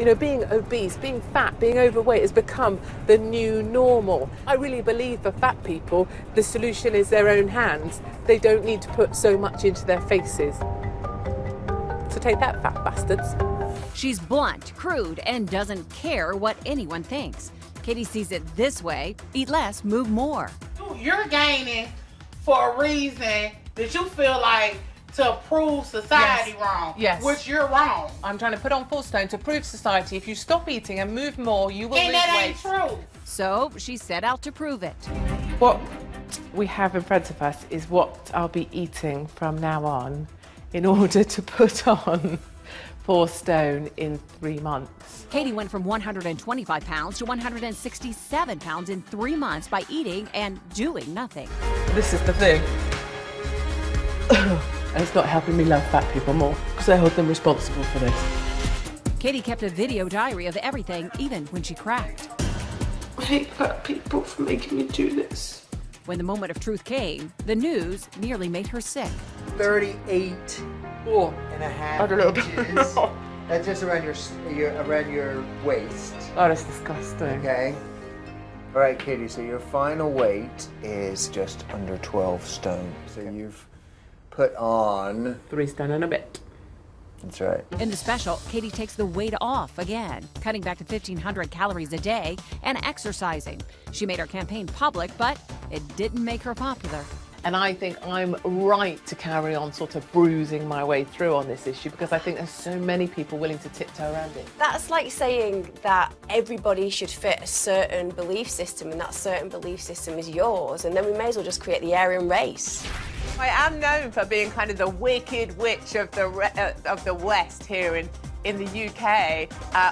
You know, being obese, being fat, being overweight has become the new normal. I really believe for fat people, the solution is their own hands. They don't need to put so much into their faces. So take that, fat bastards. She's blunt, crude, and doesn't care what anyone thinks. Katie sees it this way: eat less, move more. You're gaining for a reason that you feel like to prove society wrong. Yes. Which you're wrong. I'm trying to put on full stone to prove society if you stop eating and move more, you will lose weight. And that ain't true. So she set out to prove it. What we have in front of us is what I'll be eating from now on in order to put on 4 stone in 3 months. Katie went from 125 pounds to 167 pounds in 3 months by eating and doing nothing. This is the thing. And it's not helping me love fat people more, because I hold them responsible for this. Katie kept a video diary of everything, even when she cracked. I hate fat people for making me do this. When the moment of truth came, the news nearly made her sick. 38 and a half inches. That's just around your waist. Oh, that's disgusting. Okay. All right, Katie, so your final weight is just under 12 stone. So you've put on 3 stone and a bit. That's right. In the special, Katie takes the weight off again, cutting back to 1,500 calories a day and exercising. She made her campaign public, but it didn't make her popular. And I think I'm right to carry on sort of bruising my way through on this issue, because I think there's so many people willing to tiptoe around it. That's like saying that everybody should fit a certain belief system, and that certain belief system is yours, and then we may as well just create the Aryan race. I am known for being kind of the wicked witch of the West here in the UK,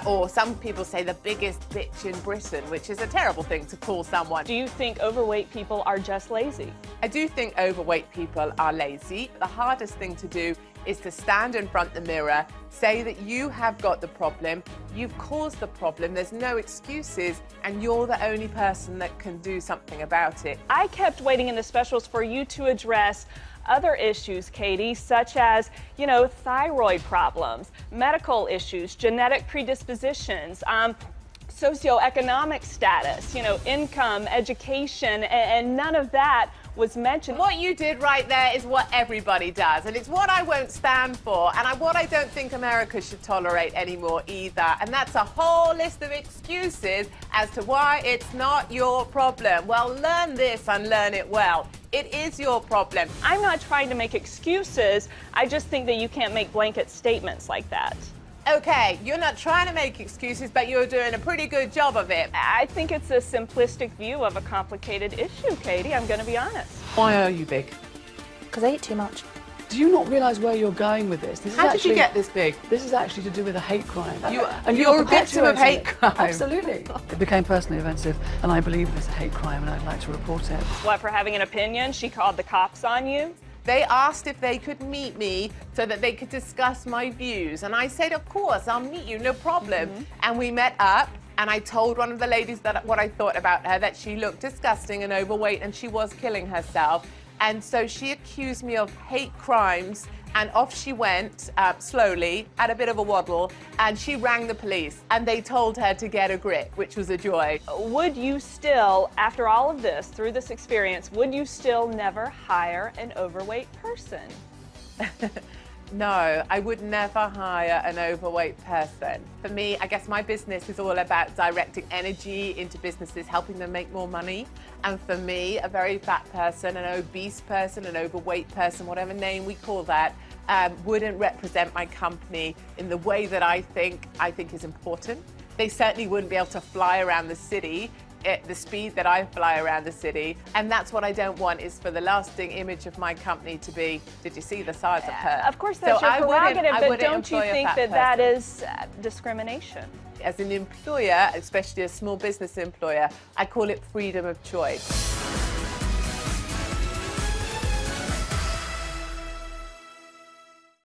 or some people say the biggest bitch in Britain, which is a terrible thing to call someone. Do you think overweight people are just lazy? I do think overweight people are lazy. The hardest thing to do is to stand in front of the mirror, say that you have got the problem, you've caused the problem, there's no excuses, and you're the only person that can do something about it. I kept waiting in the specials for you to address other issues, Katie, such as, you know, thyroid problems, medical issues, genetic predispositions, socioeconomic status, you know, income, education, and none of that was mentioned. What you did right there is what everybody does, and it's what I won't stand for, and what I don't think America should tolerate anymore either. And that's a whole list of excuses as to why it's not your problem. Well, learn this and learn it well. It is your problem. I'm not trying to make excuses. I just think that you can't make blanket statements like that. Okay, you're not trying to make excuses, but you're doing a pretty good job of it. I think it's a simplistic view of a complicated issue, Katie. I'm going to be honest. Why are you big? Because I eat too much. Do you not realise where you're going with this? How did you get this big? This is actually to do with a hate crime. You're a victim of hate crime. Absolutely. It became personally offensive, and I believe it's a hate crime, and I'd like to report it. What, for having an opinion? She called the cops on you? They asked if they could meet me so that they could discuss my views. And I said, of course, I'll meet you, no problem. And we met up, and I told one of the ladies that what I thought about her, that she looked disgusting and overweight, and she was killing herself. And so she accused me of hate crimes, and off she went, slowly, at a bit of a waddle, and she rang the police, and they told her to get a grip, which was a joy. Would you still, after all of this, through this experience, would you still never hire an overweight person? No, I would never hire an overweight person. For me, I guess my business is all about directing energy into businesses, helping them make more money. And for me, a very fat person, an obese person, an overweight person, whatever name we call that, wouldn't represent my company in the way that I think is important. They certainly wouldn't be able to fly around the city at the speed that I fly around the city, and that's what I don't want, is for the lasting image of my company to be, did you see the size of her? Of course, that's your prerogative, but don't you think that that is discrimination? As an employer, especially a small business employer, I call it freedom of choice.